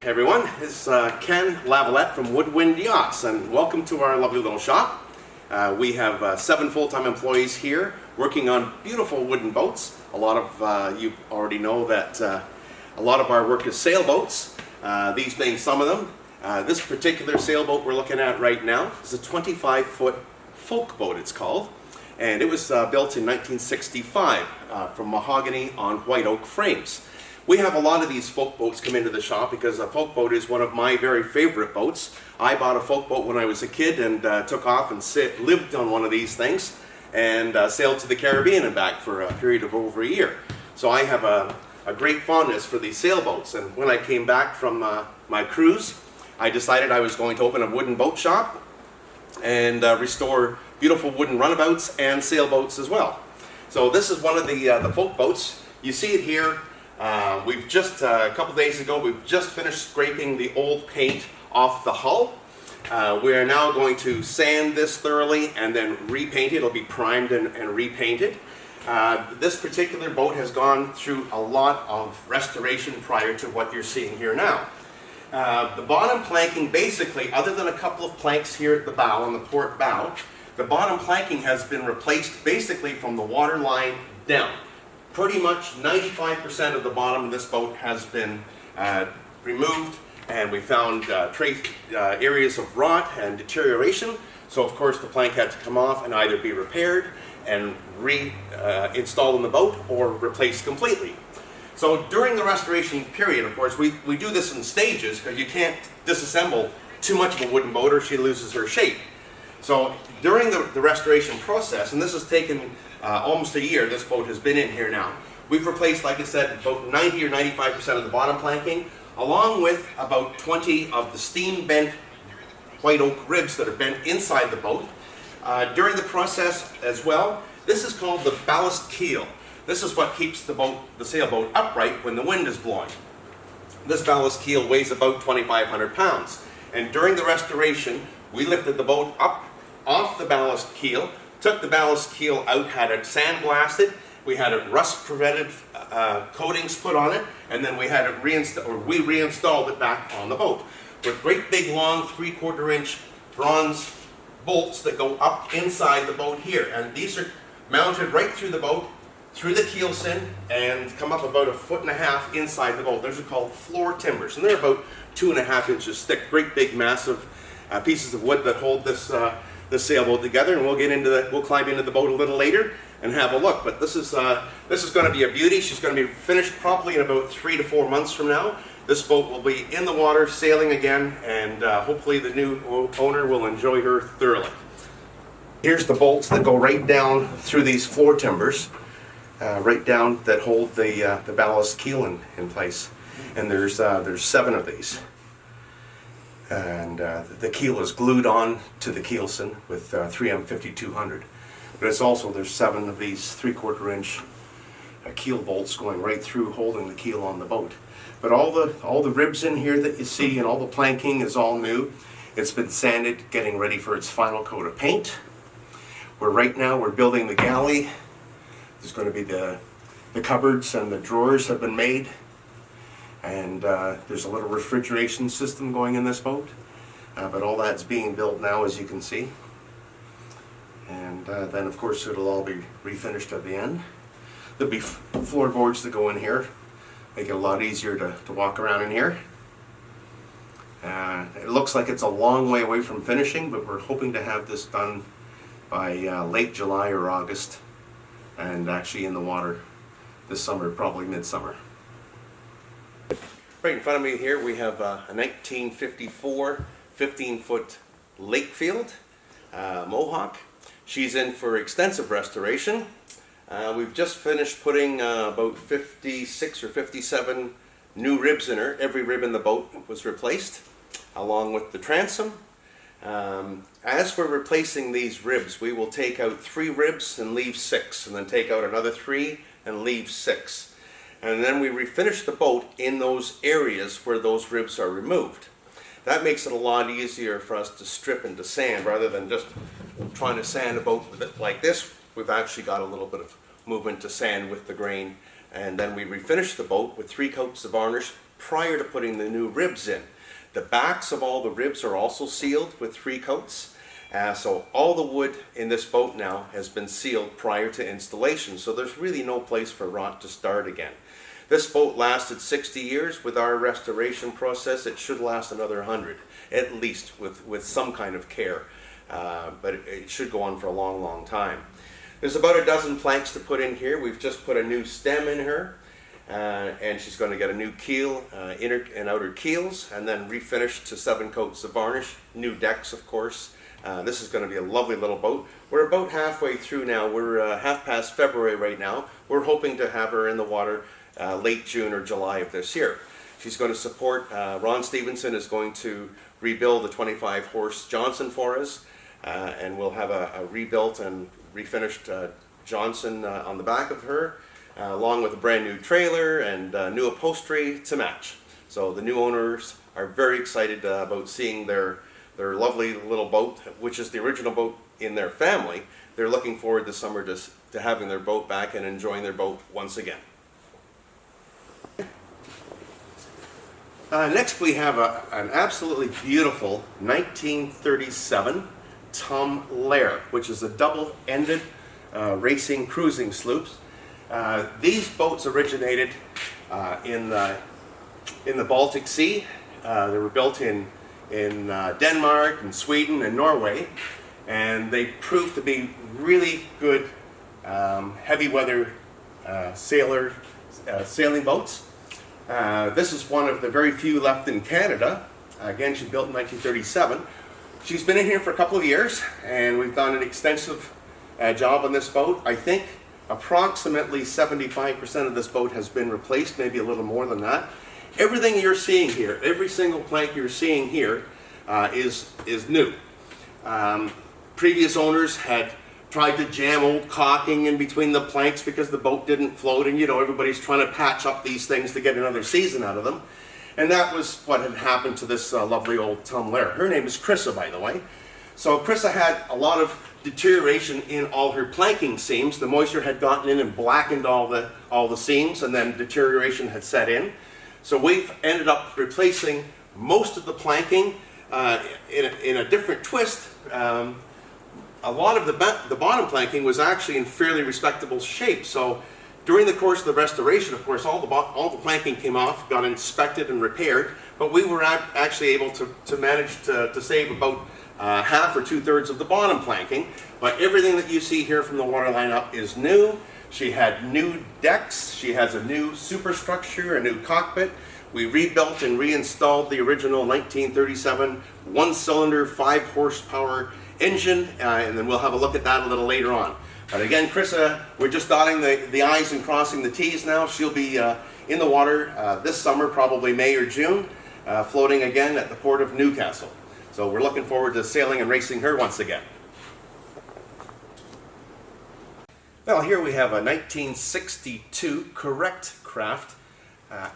Hey everyone, it's Ken Lavalette from Woodwind Yachts, and welcome to our lovely little shop. We have 7 full-time employees here working on beautiful wooden boats. A lot of you already know that a lot of our work is sailboats, these being some of them. This particular sailboat we're looking at right now is a 25-foot folk boat, it's called, and it was built in 1965 from mahogany on white oak frames. We have a lot of these folk boats come into the shop because a folk boat is one of my very favorite boats. I bought a folk boat when I was a kid and took off and lived on one of these things and sailed to the Caribbean and back for a period of over a year. So I have a great fondness for these sailboats, and when I came back from my cruise, I decided I was going to open a wooden boat shop and restore beautiful wooden runabouts and sailboats as well. So this is one of the folk boats. You see it here. We've just, a couple days ago, we've just finished scraping the old paint off the hull. We are now going to sand this thoroughly and then repaint it. It'll be primed and repainted. This particular boat has gone through a lot of restoration prior to what you're seeing here now. The bottom planking, basically, other than a couple of planks here at the bow, on the port bow, the bottom planking has been replaced basically from the water line down. Pretty much 95% of the bottom of this boat has been removed, and we found areas of rot and deterioration. So of course the plank had to come off and either be repaired and reinstalled in the boat or replaced completely. So during the restoration period, of course, we do this in stages because you can't disassemble too much of a wooden boat or she loses her shape. So during the restoration process, and this has taken almost a year, this boat has been in here now. We've replaced, like I said, about 90 or 95% of the bottom planking, along with about 20 of the steam bent white oak ribs that are bent inside the boat. During the process as well, this is called the ballast keel. This is what keeps the sailboat upright when the wind is blowing. This ballast keel weighs about 2,500 pounds. And during the restoration, we lifted the boat up off the ballast keel, took the ballast keel out, had it sandblasted, we had it rust-prevented coatings put on it, and then we had it reinstalled it back on the boat with great big long 3/4 inch bronze bolts that go up inside the boat here, and these are mounted right through the boat, through the keelson, and come up about 1.5 feet inside the boat. Those are called floor timbers, and they're about 2.5 inches thick. Great big massive pieces of wood that hold this sailboat together, and we'll climb into the boat a little later and have a look. But this is going to be a beauty. She's going to be finished probably in about 3 to 4 months from now. This boat will be in the water sailing again, and hopefully the new owner will enjoy her thoroughly. Here's the bolts that go right down through these floor timbers, right down, that hold the ballast keel in place. And there's 7 of these. And the keel is glued on to the keelson with 3M 5200. But it's also, there's 7 of these 3/4 inch keel bolts going right through, holding the keel on the boat. But all the ribs in here that you see and all the planking is all new. It's been sanded, getting ready for its final coat of paint. Right now we're building the galley. There's going to be the cupboards, and the drawers have been made. And there's a little refrigeration system going in this boat, but all that's being built now, as you can see. And then of course it'll all be refinished at the end. There'll be floorboards that go in here, make it a lot easier to walk around in here. It looks like it's a long way away from finishing, but we're hoping to have this done by late July or August, and actually in the water this summer, probably midsummer. Right in front of me here we have a 1954 15-foot Lakefield Mohawk. She's in for extensive restoration. We've just finished putting about 56 or 57 new ribs in her. Every rib in the boat was replaced, along with the transom. As we're replacing these ribs, we will take out 3 ribs and leave 6, and then take out another 3 and leave 6. And then we refinish the boat in those areas where those ribs are removed. That makes it a lot easier for us to strip and to sand, rather than just trying to sand a boat with it like this. We've actually got a little bit of movement to sand with the grain, and then we refinish the boat with 3 coats of varnish, prior to putting the new ribs in. The backs of all the ribs are also sealed with 3 coats. So all the wood in this boat now has been sealed prior to installation, so there's really no place for rot to start again. This boat lasted 60 years. With our restoration process, it should last another 100, at least, with some kind of care. But it should go on for a long, long time. There's about a dozen planks to put in here. We've just put a new stem in her, and she's going to get a new keel, inner and outer keels, and then refinished to 7 coats of varnish, new decks, of course. This is going to be a lovely little boat. We're about halfway through now. We're half past February right now. We're hoping to have her in the water late June or July of this year. She's going to support, Ron Stevenson is going to rebuild the 25 horse Johnson for us, and we'll have a rebuilt and refinished Johnson on the back of her, along with a brand new trailer and new upholstery to match. So the new owners are very excited about seeing their lovely little boat, which is the original boat in their family. They're looking forward this summer to having their boat back and enjoying their boat once again. Next we have an absolutely beautiful 1937 Tom Lair, which is a double-ended racing cruising sloop. These boats originated in the Baltic Sea. They were built in Denmark and Sweden and Norway, and they proved to be really good heavy weather sailing boats. This is one of the very few left in Canada. Again, she built in 1937. She's been in here for a couple of years, and we've done an extensive job on this boat. I think approximately 75% of this boat has been replaced, maybe a little more than that. Everything you're seeing here, every single plank you're seeing here is new. Previous owners had tried to jam old caulking in between the planks because the boat didn't float, and everybody's trying to patch up these things to get another season out of them. And that was what had happened to this lovely old Tom Lair. Her name is Chrissa, by the way. So Chrissa had a lot of deterioration in all her planking seams. The moisture had gotten in and blackened all the seams, and then deterioration had set in. So we've ended up replacing most of the planking in a different twist. A lot of the bottom planking was actually in fairly respectable shape. So during the course of the restoration, of course, all the planking came off, got inspected and repaired, but we were actually able to manage to save about half or 2/3 of the bottom planking. But everything that you see here from the waterline up is new. She had new decks. She has a new superstructure, a new cockpit. We rebuilt and reinstalled the original 1937 one-cylinder 5 horsepower engine, and then we'll have a look at that a little later on. But again, Chrissa, we're just dotting the I's and crossing the T's now. She'll be in the water this summer, probably May or June, floating again at the port of Newcastle. So we're looking forward to sailing and racing her once again. Well, here we have a 1962 Correct Craft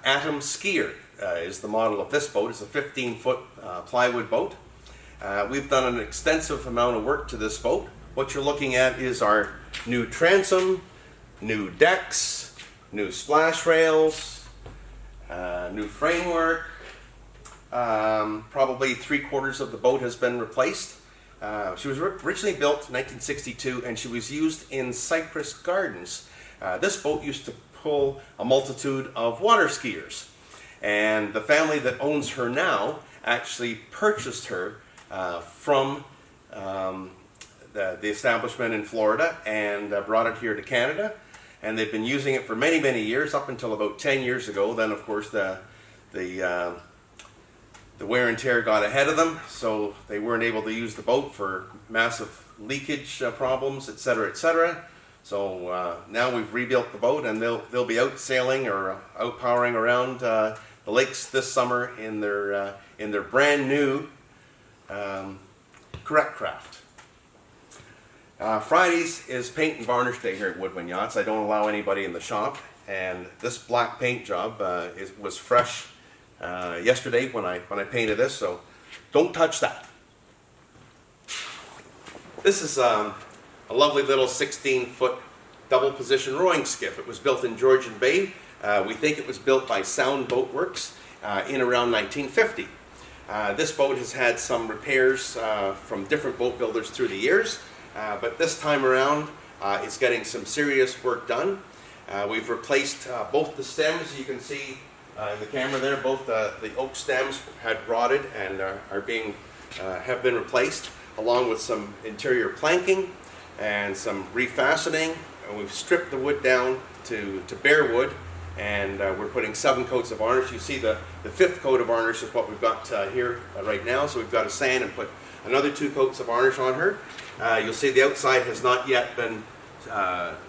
Atom Skier is the model of this boat. It's a 15-foot plywood boat. We've done an extensive amount of work to this boat. What you're looking at is our new transom, new decks, new splash rails, new framework. Probably 3/4 of the boat has been replaced. She was originally built in 1962, and she was used in Cypress Gardens. This boat used to pull a multitude of water skiers, and the family that owns her now actually purchased her from the establishment in Florida and brought it here to Canada, and they've been using it for many, many years, up until about 10 years ago. Then, of course, the wear and tear got ahead of them, so they weren't able to use the boat for massive leakage problems, etc., etc. So now we've rebuilt the boat, and they'll be out sailing or out powering around the lakes this summer in their brand new Correct Craft. Fridays is paint and varnish day here at Woodwind Yachts. I don't allow anybody in the shop, and this black paint job was fresh yesterday when I painted this, so don't touch that. This is a lovely little 16-foot double position rowing skiff. It was built in Georgian Bay. We think it was built by Sound Boat Works. in around 1950. This boat has had some repairs from different boat builders through the years, but this time around it's getting some serious work done. We've replaced both the stems. You can see in the camera there, both the oak stems had rotted and have been replaced, along with some interior planking and some refastening. And we've stripped the wood down to bare wood, and we're putting 7 coats of varnish. You see the 5th coat of varnish is what we've got here right now. So we've got to sand and put another 2 coats of varnish on her. You'll see the outside has not yet been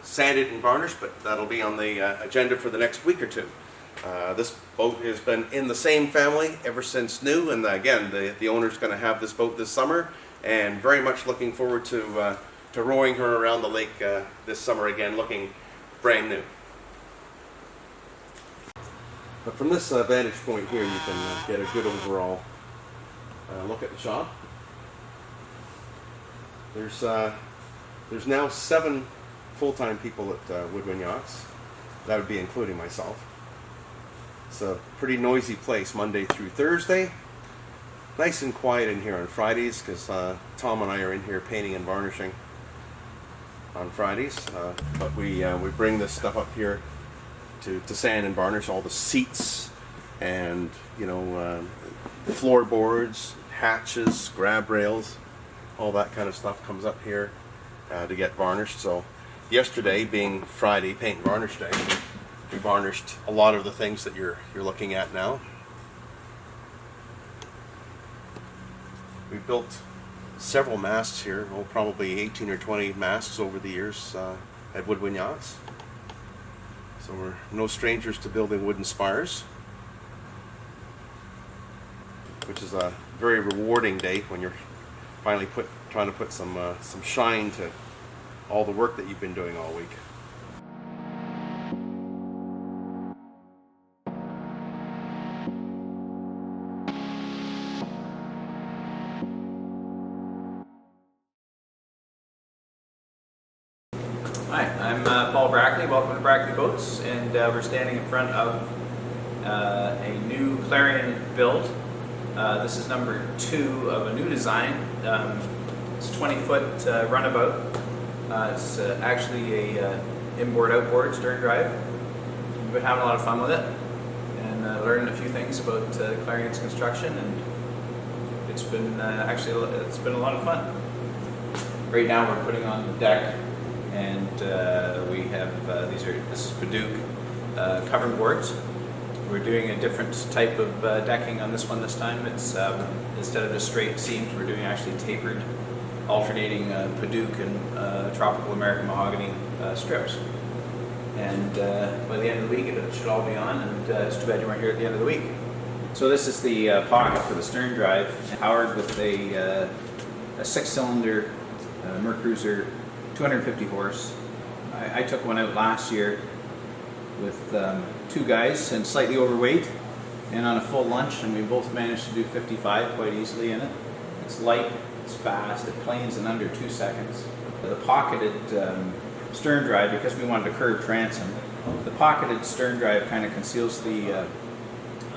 sanded and varnished, but that'll be on the agenda for the next week or 2. This boat has been in the same family ever since new, and again, the owner's going to have this boat this summer, and very much looking forward to rowing her around the lake this summer again, looking brand new. But from this vantage point here, you can get a good overall look at the shop. There's now 7 full-time people at Woodwind Yachts. That would be including myself. It's a pretty noisy place Monday through Thursday. Nice and quiet in here on Fridays because Tom and I are in here painting and varnishing on Fridays. But we bring this stuff up here to sand and varnish all the seats and floorboards, hatches, grab rails, all that kind of stuff comes up here to get varnished. So yesterday, being Friday, paint and varnish day, we varnished a lot of the things that you're looking at now. We built several masts here, probably 18 or 20 masts over the years at Woodwind Yachts. So we're no strangers to building wooden spars, which is a very rewarding day when you're finally trying to put some shine to all the work that you've been doing all week. Hi, I'm Paul Brackley. Welcome to Brackley Boats, and we're standing in front of a new Clarion build. This is number 2 of a new design. It's a 20-foot runabout. It's actually a inboard-outboard stern drive. We've been having a lot of fun with it and learning a few things about Clarion's construction, and it's been it's been a lot of fun. Right now we're putting on the deck, and we have this is Paduke covering boards. We're doing a different type of decking on this one this time. It's instead of just straight seams, we're doing actually tapered, alternating Paduke and tropical American mahogany strips. And by the end of the week, it should all be on. And it's too bad you weren't here at the end of the week. So this is the pocket for the stern drive, powered with a 6-cylinder Mercruiser, 250 horse. I took one out last year with 2 guys and slightly overweight, and on a full lunch, and we both managed to do 55 quite easily in it. It's light, it's fast, it planes in under 2 seconds. The pocketed stern drive, because we wanted a curved transom, the pocketed stern drive kind of conceals the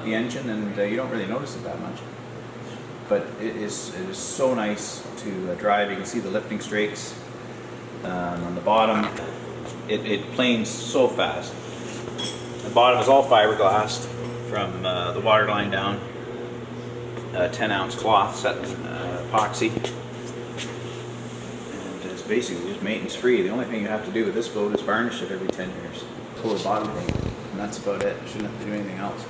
engine, and you don't really notice it that much. But it is so nice to drive. You can see the lifting strakes on the bottom. It planes so fast. The bottom is all fiberglass from the waterline down. 10-ounce cloth set in epoxy. And it's basically just maintenance free. The only thing you have to do with this boat is varnish it every 10 years. Pull the bottom paint, and that's about it. You shouldn't have to do anything else.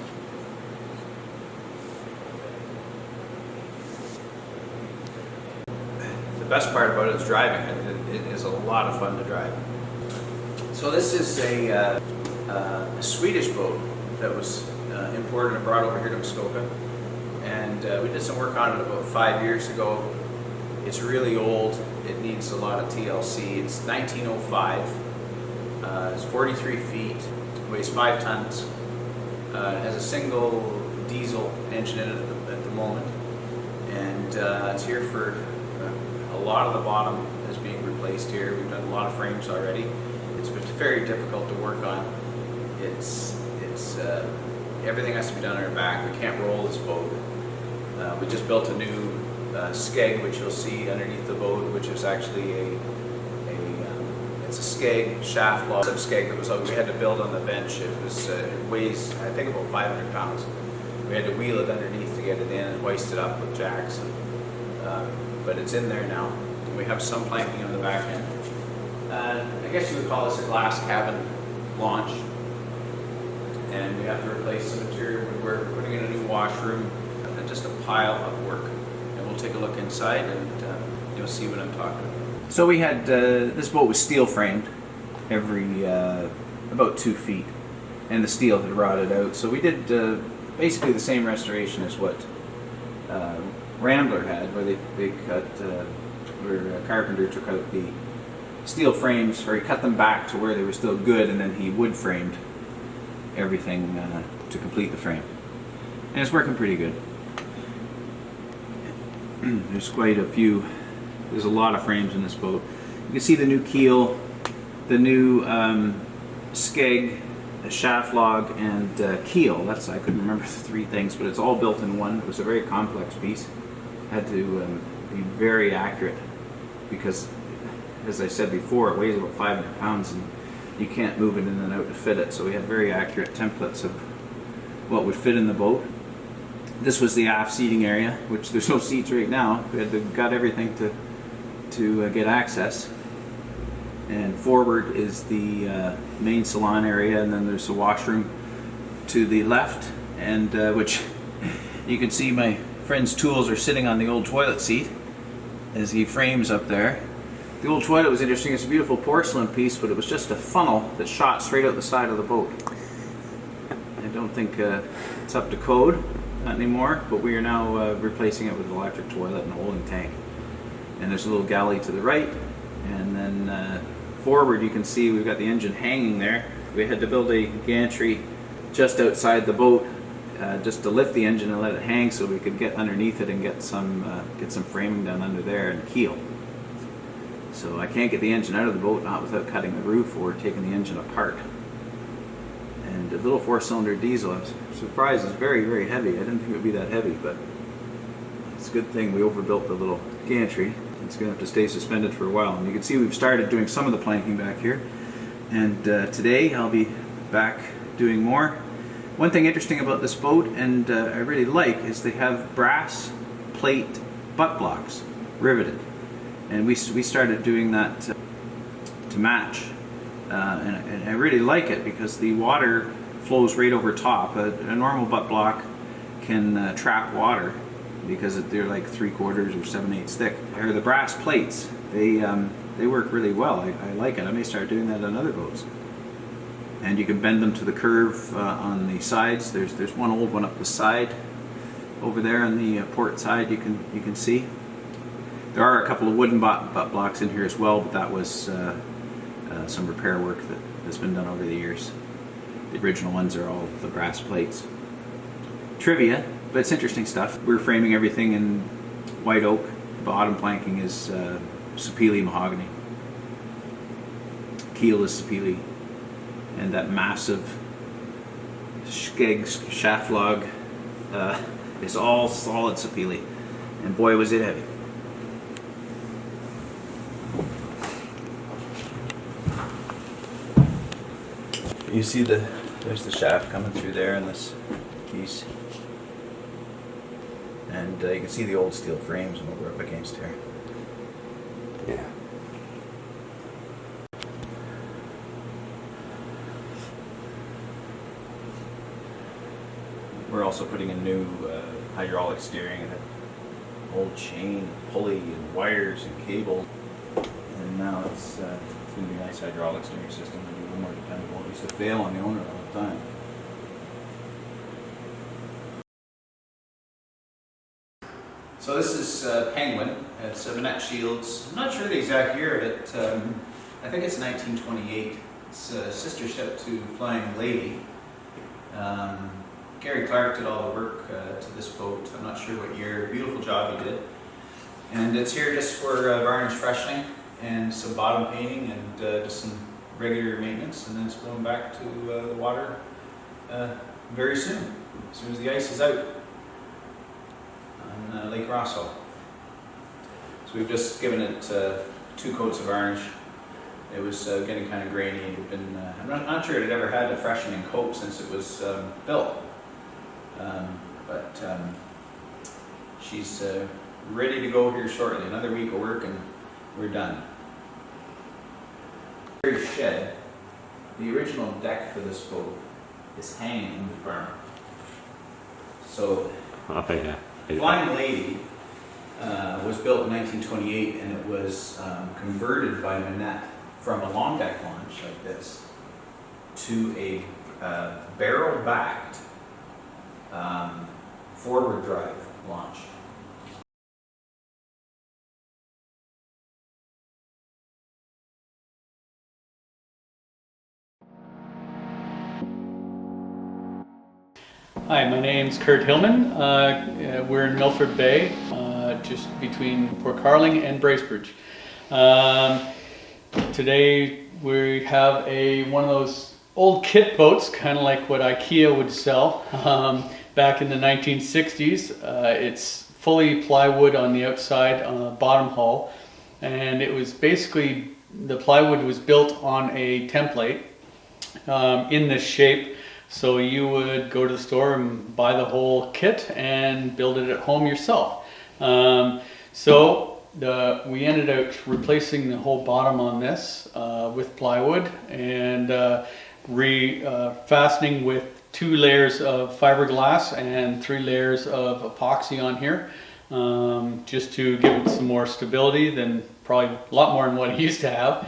The best part about it is driving it. It is a lot of fun to drive. So this is a Swedish boat that was imported and brought over here to Muskoka, and we did some work on it about 5 years ago. It's really old. It needs a lot of TLC. It's 1905. It's 43 feet, weighs 5 tons. It has a single diesel engine in it at the moment, and it's here for a lot of the bottom is being replaced here. We've done a lot of frames already. It's very difficult to work on. It's everything has to be done on our back. We can't roll this boat. We just built a new skeg, which you'll see underneath the boat, which is actually it's a skeg shaft log skeg that was we had to build on the bench. It weighs, I think, about 500 pounds. We had to wheel it underneath to get it in and hoist it up with jacks. But it's in there now. We have some planking on the back end. I guess you would call this a glass cabin launch. And we have to replace some material. We're putting in a new washroom. And just a pile of work. And we'll take a look inside and you'll see what I'm talking about. So we had, this boat was steel framed every about 2 feet. And the steel had rotted out. So we did basically the same restoration as what Rambler had, where they cut, where a carpenter took out the steel frames, or he cut them back to where they were still good, and then he wood framed everything to complete the frame. And it's working pretty good. There's quite a few, there's a lot of frames in this boat. You can see the new keel, the new skeg, the shaft log, and keel. I couldn't remember the 3 things, but it's all built in one. It was a very complex piece. Had to be very accurate because, as I said before, it weighs about 500 pounds and you can't move it in and out to fit it. So we had very accurate templates of what would fit in the boat. This was the aft seating area, which there's no seats right now. We had to gut everything to get access. And forward is the main salon area, and then there's a washroom to the left, and which you can see my friend's tools are sitting on the old toilet seat as he frames up there. The old toilet was interesting. It's a beautiful porcelain piece, but it was just a funnel that shot straight out the side of the boat. I don't think it's up to code, not anymore, but we are now replacing it with an electric toilet and a holding tank. And there's a little galley to the right, and then forward you can see we've got the engine hanging there. We had to build a gantry just outside the boat just to lift the engine and let it hang so we could get underneath it and get some framing down under there and keel. So I can't get the engine out of the boat, not without cutting the roof or taking the engine apart. And a little 4-cylinder diesel, I was surprised, it's very, very heavy. I didn't think it would be that heavy, but it's a good thing we overbuilt the little gantry. It's going to have to stay suspended for a while. And you can see we've started doing some of the planking back here. And today I'll be back doing more. One thing interesting about this boat, and I really like, is they have brass plate butt blocks riveted. And we started doing that to match. And I really like it because the water flows right over top. A normal butt block can trap water because they're like 3/4 or 7/8 thick. Or the brass plates, they work really well. I like it. I may start doing that on other boats. And you can bend them to the curve on the sides. There's one old one up the side over there on the port side. You can see. There are a couple of wooden butt blocks in here as well, but that was some repair work that's been done over the years. The original ones are all the brass plates. Trivia, but it's interesting stuff. We're framing everything in white oak. Bottom planking is sapele mahogany. Keel is sapele. And that massive skeg shaft log is all solid sapele. And boy, was it heavy. You see there's the shaft coming through there in this piece. And you can see the old steel frames and what we're up against here. Yeah. We're also putting a new hydraulic steering and an old chain, pulley, and wires and cable. And now it's going to be a nice hydraulic steering system and be a little more dependable. It used to fail on the owner all the time. So this is Penguin. It's Manette Shields. I'm not sure the exact year of it. I think it's 1928. It's a sister ship to Flying Lady. Gary Clark did all the work to this boat. I'm not sure what year. Beautiful job he did. And it's here just for varnish freshening and some bottom painting and just some regular maintenance. And then it's going back to the water very soon, as soon as the ice is out on Lake Rosso. So we've just given it 2 coats of varnish. It was getting kind of grainy. It had been, I'm not sure it had ever had a freshening coat since it was built. But she's ready to go here shortly. Another week of work and we're done. Shed. The original deck for this boat is hanging in the barn. So, Flying Lady was built in 1928, and it was converted by Manette from a long deck launch like this to a barrel-backed forward drive launch. Hi, my name's Kurt Hillman. We're in Milford Bay, just between Port Carling and Bracebridge. Today we have one of those old kit boats, kind of like what IKEA would sell back in the 1960s. It's fully plywood on the outside, bottom hull, and it was basically, the plywood was built on a template in this shape. So you would go to the store and buy the whole kit and build it at home yourself. We ended up replacing the whole bottom on this with plywood and fastening with 2 layers of fiberglass and 3 layers of epoxy on here, just to give it some more stability than probably a lot more than what it used to have.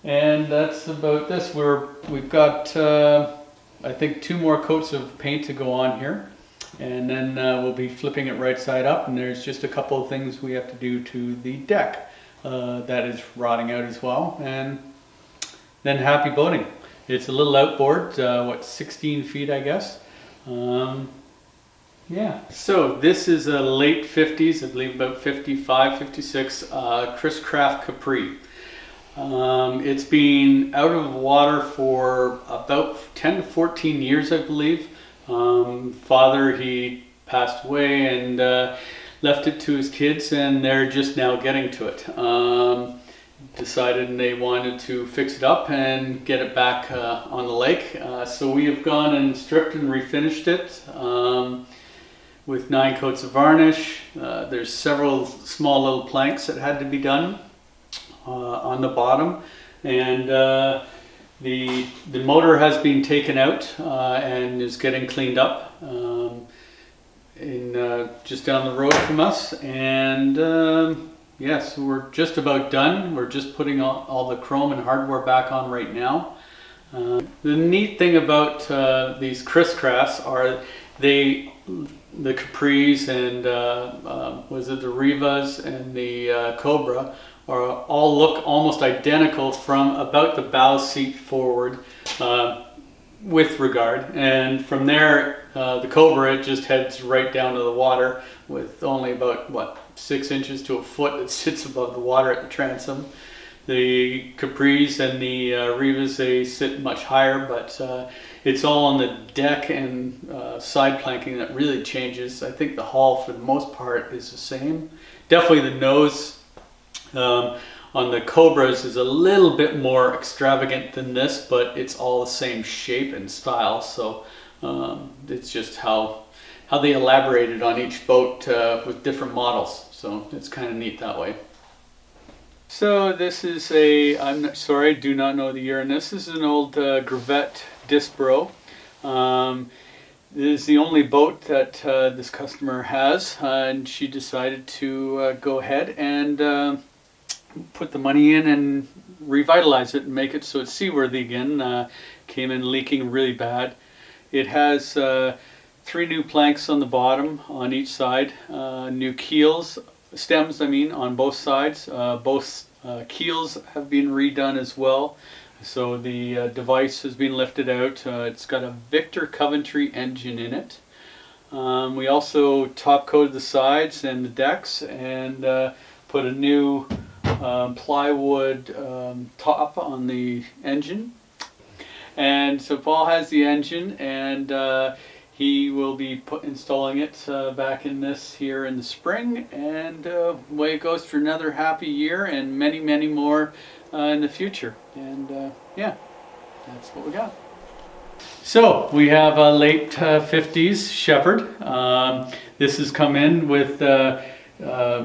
And that's about this. We've got, I think, 2 more coats of paint to go on here. And then we'll be flipping it right side up. And there's just a couple of things we have to do to the deck that is rotting out as well. And then happy boating. It's a little outboard, 16 feet, I guess. Yeah. So this is a late 50s, I believe about 55, 56, Chris Craft Capri. It's been out of the water for about 10 to 14 years, I believe. Father, he passed away and left it to his kids, and they're just now getting to it. Decided they wanted to fix it up and get it back on the lake. So we have gone and stripped and refinished it with 9 coats of varnish. There's several small little planks that had to be done on the bottom, and the motor has been taken out and is getting cleaned up just down the road from us. And yes, we're just about done. We're just putting all the chrome and hardware back on right now. The neat thing about these Chris Crafts are the Capris and was it the Rivas and the Cobra all look almost identical from about the bow seat forward with regard, and from there the Cobra, it just heads right down to the water with only about 6 inches to a foot that sits above the water at the transom. The Capris and the Rivas, they sit much higher, but it's all on the deck and side planking that really changes. I think the hull for the most part is the same. Definitely the nose on the Cobras is a little bit more extravagant than this, but it's all the same shape and style. So it's just how they elaborated on each boat with different models. So it's kind of neat that way. So this is I'm not, sorry, I do not know the year in this. This is an old Gravette Disbro. This is the only boat that this customer has, and she decided to go ahead and put the money in and revitalize it and make it so it's seaworthy again. Came in leaking really bad. It has 3 new planks on the bottom on each side, new stems on both sides. Both keels have been redone as well. So the device has been lifted out. It's got a Victor Coventry engine in it. We also top coated the sides and the decks and put a new plywood top on the engine. And so Paul has the engine, and he will be installing it back in this here in the spring, and away it goes for another happy year and many, many more in the future. And yeah, that's what we got. So we have a late 50s Shepherd. This has come in with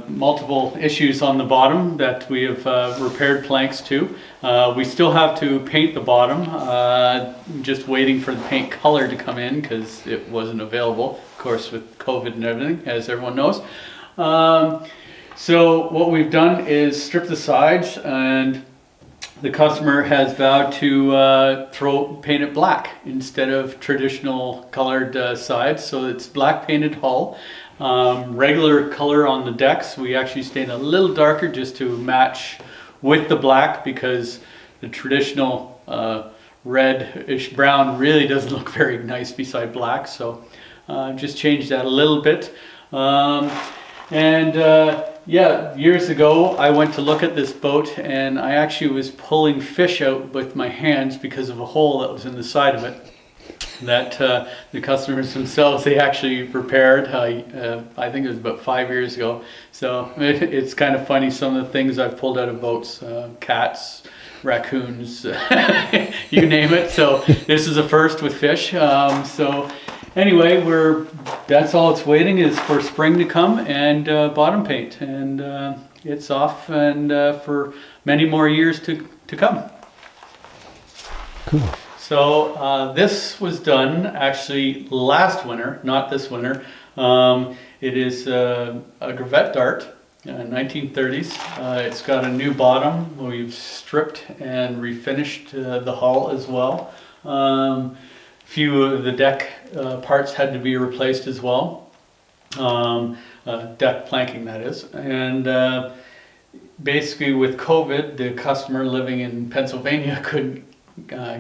multiple issues on the bottom that we have repaired planks to. We still have to paint the bottom, just waiting for the paint color to come in because it wasn't available, of course, with COVID and everything, as everyone knows. So what we've done is strip the sides, and the customer has vowed to paint it black instead of traditional colored sides. So it's black painted hull. Regular color on the decks. We actually stayed a little darker just to match with the black, because the traditional reddish brown really doesn't look very nice beside black. So just changed that a little bit. Yeah, years ago I went to look at this boat, and I actually was pulling fish out with my hands because of a hole that was in the side of it that the customers themselves, they actually repaired. I think it was about 5 years ago. So it's kind of funny, some of the things I've pulled out of boats, cats, raccoons, you name it. So this is a first with fish. So anyway, that's all it's waiting is for spring to come and bottom paint, and it's off and for many more years to come. Cool. So this was done actually last winter, not this winter. It is a Gravette Dart, 1930s. It's got a new bottom. We've stripped and refinished the hull as well. Few of the deck parts had to be replaced as well. Deck planking, that is. And basically with COVID, the customer living in Pennsylvania couldn't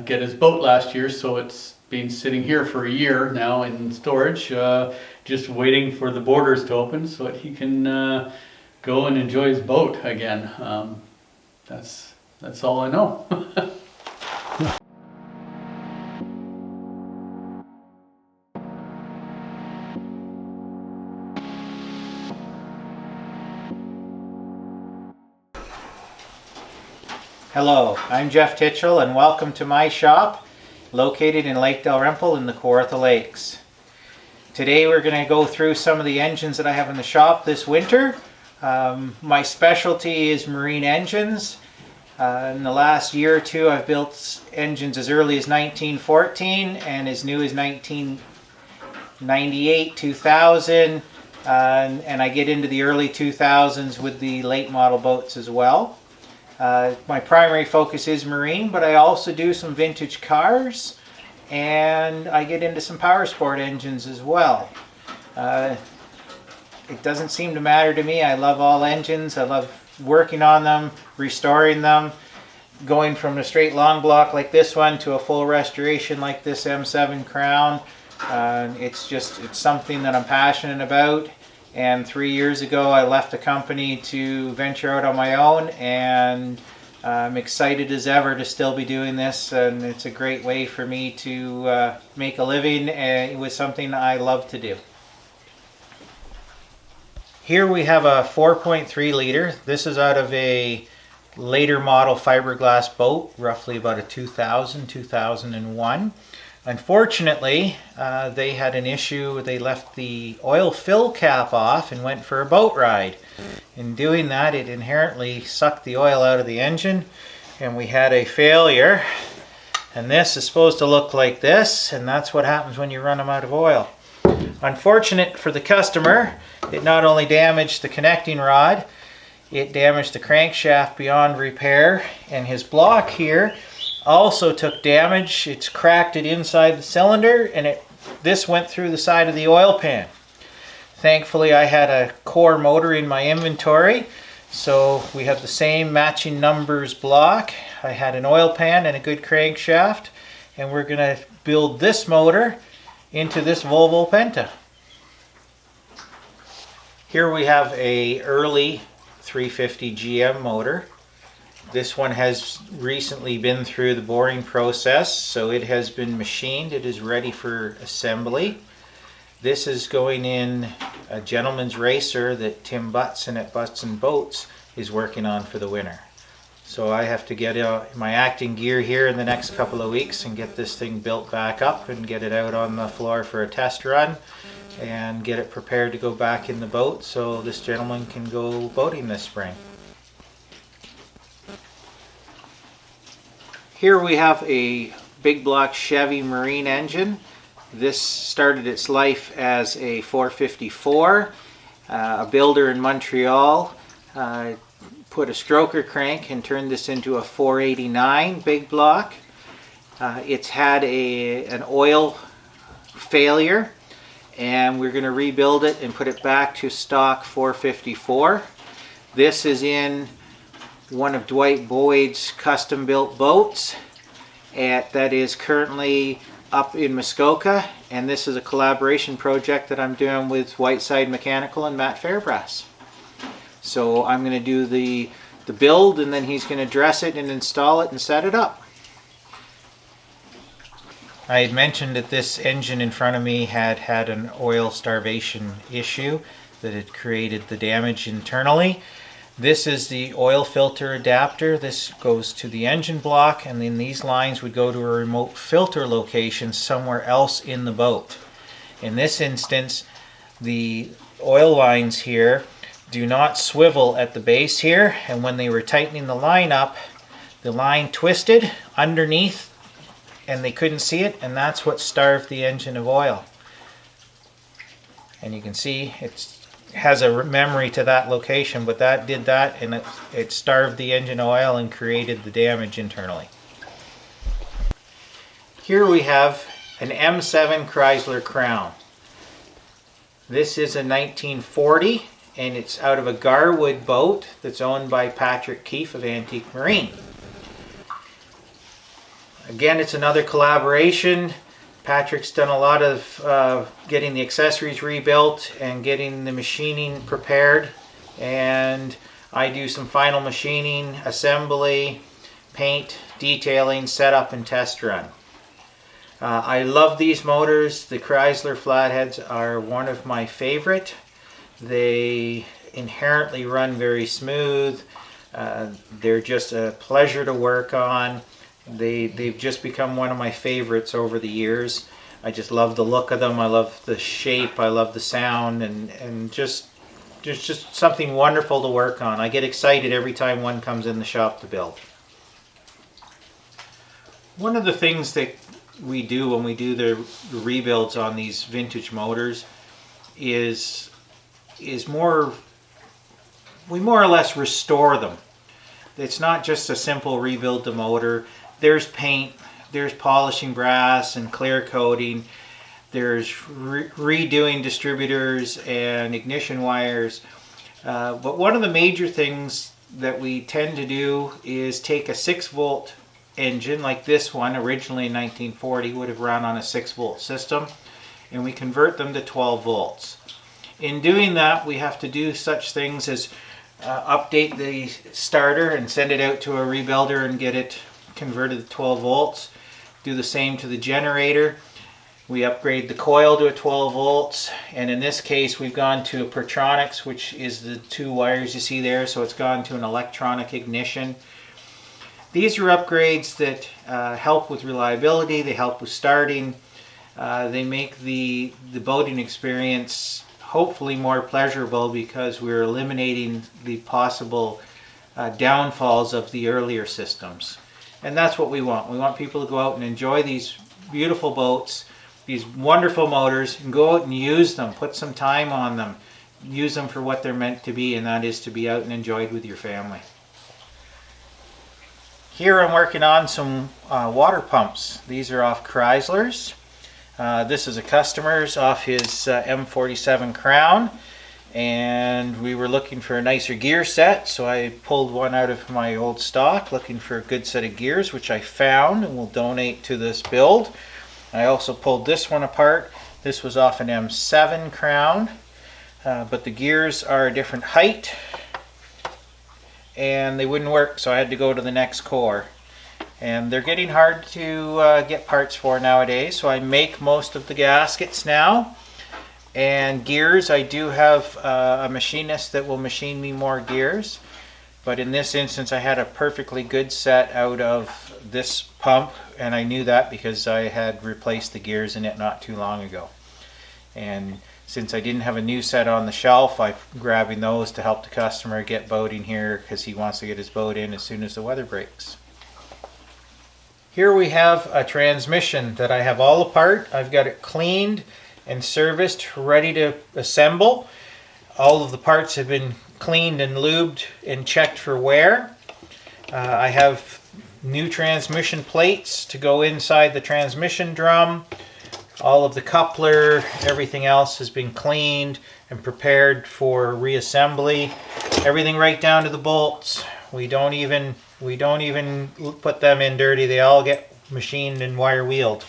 get his boat last year, so it's been sitting here for a year now in storage, just waiting for the borders to open so that he can go and enjoy his boat again. That's all I know. Hello, I'm Jeff Titshell, and welcome to my shop located in Lake Dalrymple in the Kawartha Lakes. Today we're going to go through some of the engines that I have in the shop this winter. My specialty is marine engines. In the last year or two I've built engines as early as 1914 and as new as 1998, 2000, and I get into the early 2000s with the late model boats as well. My primary focus is marine, but I also do some vintage cars, and I get into some power sport engines as well. It doesn't seem to matter to me. I love all engines. I love working on them, restoring them, going from a straight long block like this one to a full restoration like this M7 Crown. It's something that I'm passionate about. And 3 years ago I left the company to venture out on my own, and I'm excited as ever to still be doing this, and it's a great way for me to make a living with something I love to do. Here we have a 4.3 liter. This is out of a later model fiberglass boat, roughly about a 2001. Unfortunately, they had an issue. They left the oil fill cap off and went for a boat ride. In doing that, it inherently sucked the oil out of the engine, and we had a failure. And this is supposed to look like this, and that's what happens when you run them out of oil. Unfortunate for the customer, it not only damaged the connecting rod, it damaged the crankshaft beyond repair, and his block here also took damage. It's cracked it inside the cylinder, and this went through the side of the oil pan. Thankfully I had a core motor in my inventory, so we have the same matching numbers block. I had an oil pan and a good crankshaft, and we're going to build this motor into this Volvo Penta. Here we have a early 350 GM motor. This one has recently been through the boring process, so it has been machined. It is ready for assembly. This is going in a gentleman's racer that Tim Butson at Butson Boats is working on for the winter. So I have to get my acting gear here in the next couple of weeks and get this thing built back up and get it out on the floor for a test run and get it prepared to go back in the boat so this gentleman can go boating this spring. Here we have a big block Chevy Marine engine. This started its life as a 454. A builder in Montreal put a stroker crank and turned this into a 489 big block. It's had an oil failure, and we're going to rebuild it and put it back to stock 454. This is in one of Dwight Boyd's custom built boats that is currently up in Muskoka, and this is a collaboration project that I'm doing with Whiteside Mechanical and Matt Fairbrass. So I'm going to do the build, and then he's going to dress it and install it and set it up. I had mentioned that this engine in front of me had an oil starvation issue that had created the damage internally. This is the oil filter adapter. This goes to the engine block, and then these lines would go to a remote filter location somewhere else in the boat. In this instance, the oil lines here do not swivel at the base here, and when they were tightening the line up, the line twisted underneath and they couldn't see it, and that's what starved the engine of oil. And you can see it has a memory to that location, but that did that, and it starved the engine oil and created the damage internally. Here we have an M7 Chrysler Crown. This is a 1940, and it's out of a Garwood boat that's owned by Patrick Keefe of Antique Marine. Again, it's another collaboration. Patrick's done a lot of getting the accessories rebuilt and getting the machining prepared, and I do some final machining, assembly, paint, detailing, setup, and test run. I love these motors. The Chrysler flatheads are one of my favorite. They inherently run very smooth. They're just a pleasure to work on. They've just become one of my favorites over the years. I just love the look of them. I love the shape. I love the sound, and just there's just something wonderful to work on. I get excited every time one comes in the shop to build. One of the things that we do when we do the rebuilds on these vintage motors is we more or less restore them. It's not just a simple rebuild the motor. There's paint, there's polishing brass and clear coating, there's redoing distributors and ignition wires. But one of the major things that we tend to do is take a 6-volt engine like this one, originally in 1940, would have run on a 6-volt system, and we convert them to 12 volts. In doing that, we have to do such things as update the starter and send it out to a rebuilder and get it converted to 12 volts. Do the same to the generator. We upgrade the coil to a 12 volts, and in this case we've gone to a Pertronics, which is the 2 wires you see there, so it's gone to an electronic ignition. These are upgrades that help with reliability, they help with starting, they make the boating experience hopefully more pleasurable because we're eliminating the possible downfalls of the earlier systems. And that's what we want. We want people to go out and enjoy these beautiful boats, these wonderful motors, and go out and use them, put some time on them, use them for what they're meant to be, and that is to be out and enjoyed with your family. Here I'm working on some water pumps. These are off Chrysler's. This is a customer's off his M47 Crown, and we were looking for a nicer gear set, so I pulled one out of my old stock looking for a good set of gears, which I found and will donate to this build. I also pulled this one apart. This was off an M7 Crown, but the gears are a different height, and they wouldn't work, so I had to go to the next core. And they're getting hard to get parts for nowadays, so I make most of the gaskets now. And gears, I do have a machinist that will machine me more gears. But in this instance, I had a perfectly good set out of this pump, and I knew that because I had replaced the gears in it not too long ago. And since I didn't have a new set on the shelf, I'm grabbing those to help the customer get boating here because he wants to get his boat in as soon as the weather breaks. Here we have a transmission that I have all apart. I've got it cleaned and serviced, ready to assemble. All of the parts have been cleaned and lubed and checked for wear. I have new transmission plates to go inside the transmission drum. All of the coupler, everything else has been cleaned and prepared for reassembly. Everything right down to the bolts. We don't even put them in dirty. They all get machined and wire wheeled.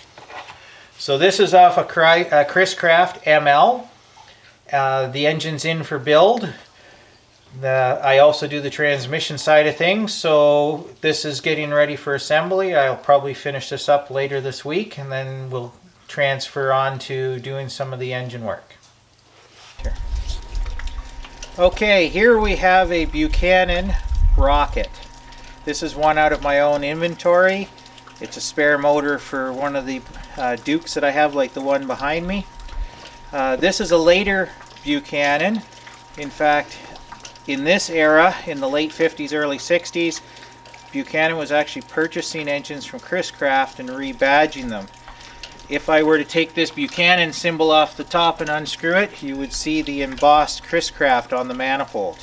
So this is off a Chris Craft ML. The engine's in for build. I also do the transmission side of things, so this is getting ready for assembly. I'll probably finish this up later this week, and then we'll transfer on to doing some of the engine work. Here. Okay, here we have a Buchanan rocket. This is one out of my own inventory. It's a spare motor for one of the Dukes that I have, like the one behind me. This is a later Buchanan. In fact, in this era, in the late 50s, early 60s, Buchanan was actually purchasing engines from Chris Craft and rebadging them. If I were to take this Buchanan symbol off the top and unscrew it, you would see the embossed Chris Craft on the manifold.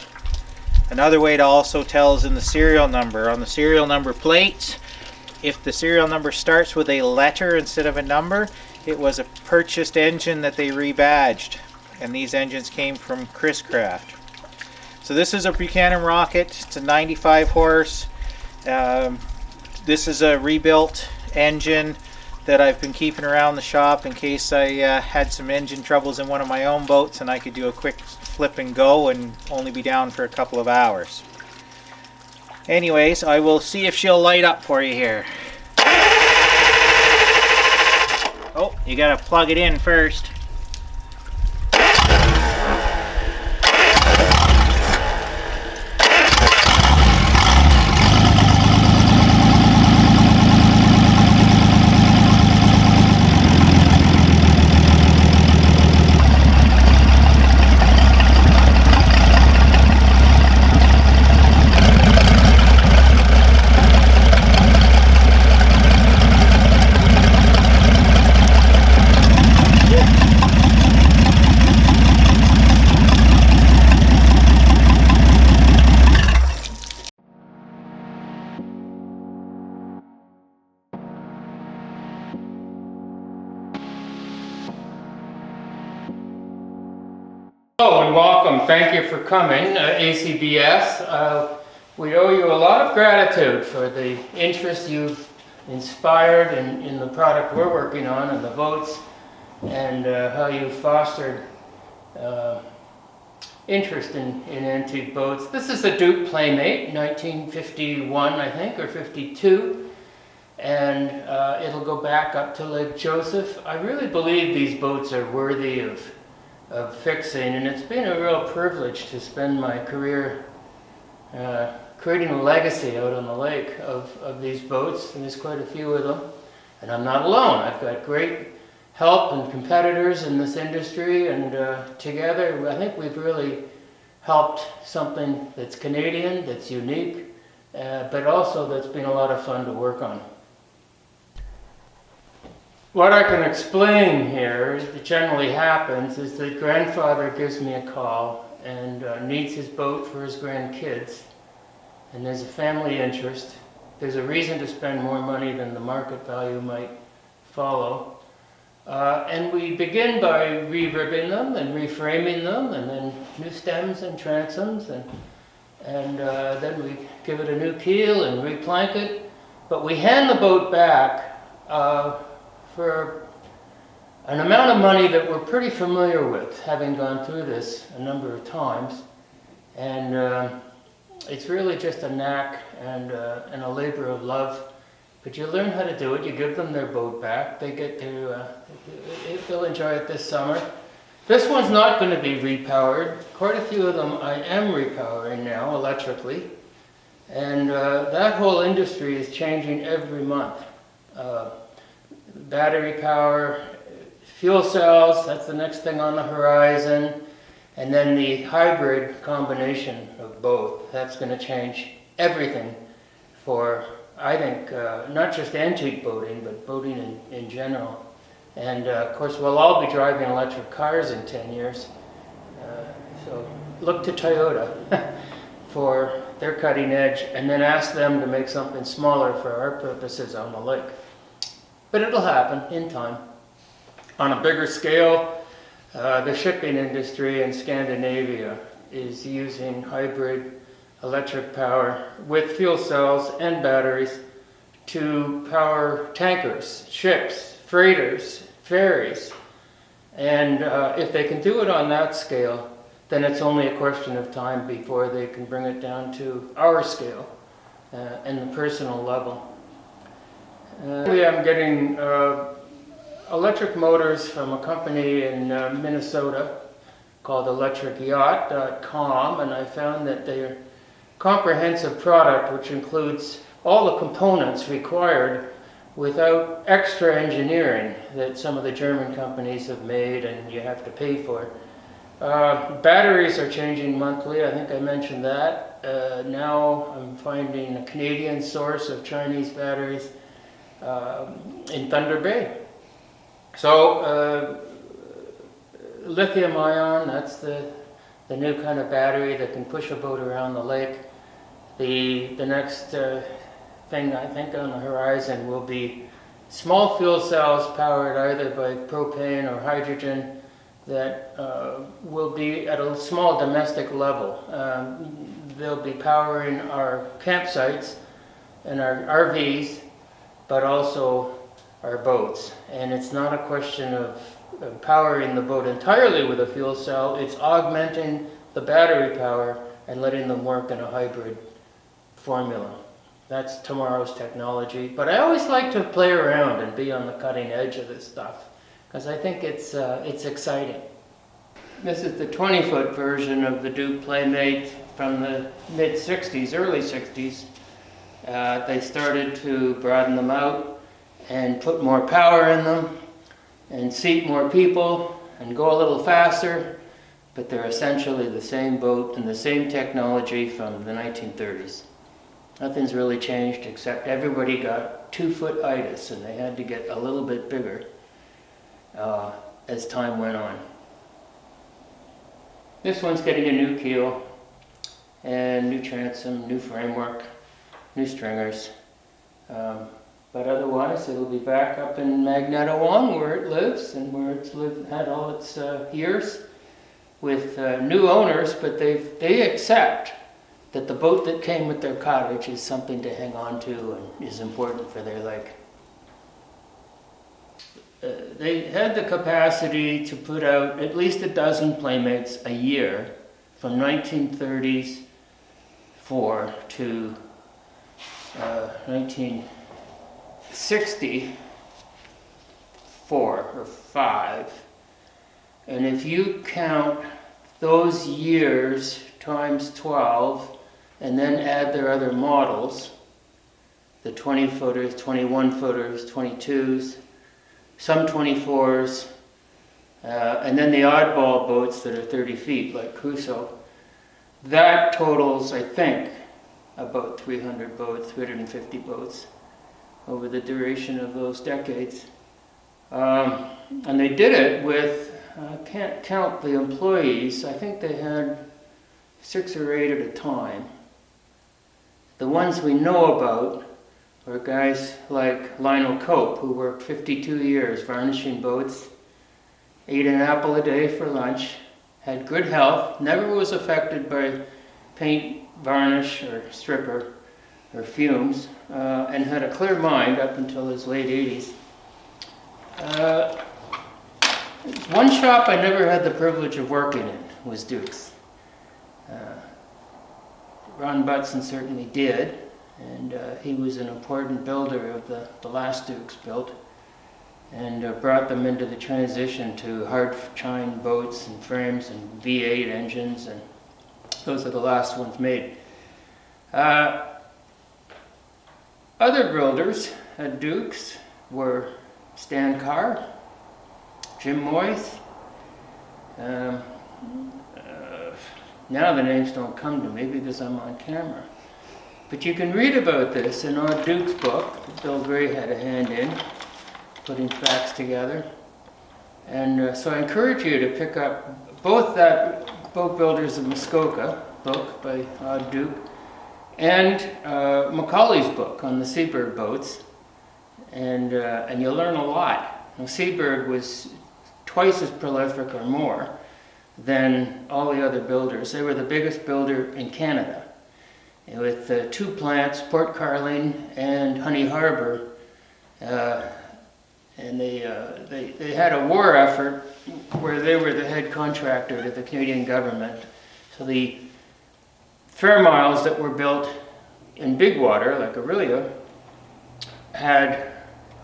Another way to also tell is in the serial number. On the serial number plates, if the serial number starts with a letter instead of a number, it was a purchased engine that they rebadged. And these engines came from Chris Craft. So this is a Buchanan rocket. It's a 95 horse. This is a rebuilt engine that I've been keeping around the shop in case I had some engine troubles in one of my own boats and I could do a quick flip and go and only be down for a couple of hours. Anyways, I will see if she'll light up for you here. Oh, you gotta plug it in first. Hello and welcome. Thank you for coming, ACBS. We owe you a lot of gratitude for the interest you've inspired in the product we're working on and the boats, and how you fostered interest in antique boats. This is a Duke Playmate, 1951 I think, or 52, and it'll go back up to Lake Joseph. I really believe these boats are worthy of fixing, and it's been a real privilege to spend my career creating a legacy out on the lake of these boats, and there's quite a few of them. And I'm not alone. I've got great help and competitors in this industry, and together I think we've really helped something that's Canadian, that's unique, but also that's been a lot of fun to work on. What I can explain here that generally happens is that grandfather gives me a call and needs his boat for his grandkids, and there's a family interest. There's a reason to spend more money than the market value might follow, and we begin by re-ribbing them and reframing them, and then new stems and transoms, and then we give it a new keel and replank it, but we hand the boat back for an amount of money that we're pretty familiar with, having gone through this a number of times. And It's really just a knack and a labor of love. But you learn how to do it. You give them their boat back. They get to, they'll enjoy it this summer. This one's not going to be repowered. Quite a few of them I am repowering now electrically. And that whole industry is changing every month. Battery power, fuel cells, that's the next thing on the horizon. And then the hybrid combination of both. That's going to change everything for, I think, not just antique boating, but boating in general. And of course, we'll all be driving electric cars in 10 years. So look to Toyota for their cutting edge, and then ask them to make something smaller for our purposes on the lake. But it'll happen in time. On a bigger scale, the shipping industry in Scandinavia is using hybrid electric power with fuel cells and batteries to power tankers, ships, freighters, ferries. And if they can do it on that scale, then it's only a question of time before they can bring it down to our scale and the personal level. I'm getting electric motors from a company in Minnesota called electricyacht.com, and I found that they're comprehensive product which includes all the components required without extra engineering that some of the German companies have made and you have to pay for. Batteries are changing monthly, I think I mentioned that. Now I'm finding a Canadian source of Chinese batteries in Thunder Bay. So lithium ion, that's the new kind of battery that can push a boat around the lake. The next thing I think on the horizon will be small fuel cells powered either by propane or hydrogen that will be at a small domestic level. They'll be powering our campsites and our RVs, but also our boats. And it's not a question of powering the boat entirely with a fuel cell, it's augmenting the battery power and letting them work in a hybrid formula. That's tomorrow's technology. But I always like to play around and be on the cutting edge of this stuff, because I think it's exciting. This is the 20-foot version of the Duke Playmate from the mid-60s, early 60s. They started to broaden them out and put more power in them and seat more people and go a little faster, but they're essentially the same boat and the same technology from the 1930s. Nothing's really changed except everybody got 2-foot itis and they had to get a little bit bigger as time went on. This one's getting a new keel and new transom, new framework, new stringers. But otherwise it'll be back up in Magnetawan where it lives and where it's had all its years with new owners, but they accept that the boat that came with their cottage is something to hang on to and is important for their lake. They had the capacity to put out at least a dozen Playmates a year from 1934 to 1964 or 5. And if you count those years times 12 and then add their other models, the 20-footers, 21-footers, 22s, some 24s, and then the oddball boats that are 30 feet, like Crusoe, that totals, I think, about 300 boats, 350 boats over the duration of those decades. And they did it with, I can't count the employees, I think they had 6 or 8 at a time. The ones we know about are guys like Lionel Cope, who worked 52 years varnishing boats, ate an apple a day for lunch, had good health, never was affected by paint, varnish, or stripper, or fumes, and had a clear mind up until his late 80s. One shop I never had the privilege of working in was Duke's. Ron Butson certainly did, and he was an important builder of the last Dukes built, and brought them into the transition to hard chine boats and frames and V8 engines, and those are the last ones made. Other builders at Dukes were Stan Carr, Jim Moyth. Now the names don't come to me because I'm on camera. But you can read about this in our Dukes book that Bill Gray had a hand in, putting facts together. And so I encourage you to pick up both that Boat Builders of Muskoka book by Odd Duke and Macaulay's book on the Seabird boats. And you'll learn a lot. Now, Seabird was twice as prolific or more than all the other builders. They were the biggest builder in Canada, with 2 plants, Port Carling and Honey Harbour. And they had a war effort where they were the head contractor to the Canadian government. So the fair miles that were built in big water, like Aurelia, had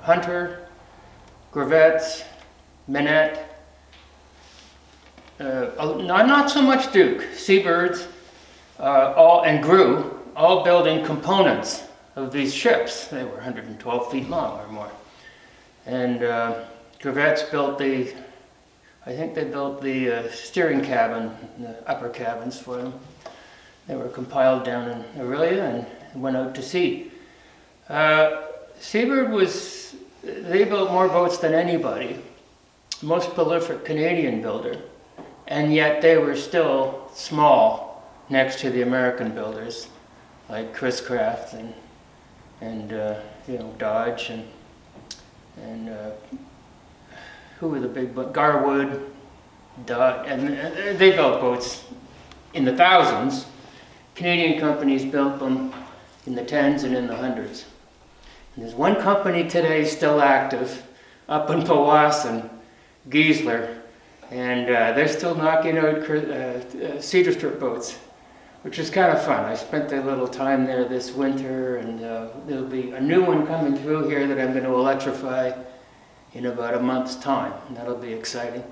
Hunter, Gravettes, Minette, not so much Duke, Seabirds, and Grew, all building components of these ships. They were 112 feet long or more. And Gravettes built I think they built the steering cabin, the upper cabins for them. They were compiled down in Aurelia and went out to sea. Seabird they built more boats than anybody, most prolific Canadian builder, and yet they were still small next to the American builders like Chris Craft and Dodge and who were the big boats? Garwood, Dodge, and they built boats in the thousands. Canadian companies built them in the tens and in the hundreds. And there's one company today still active up in Powassan, Giesler, and they're still knocking out cedar strip boats, which is kind of fun. I spent a little time there this winter, and there'll be a new one coming through here that I'm going to electrify in about a month's time, and that'll be exciting.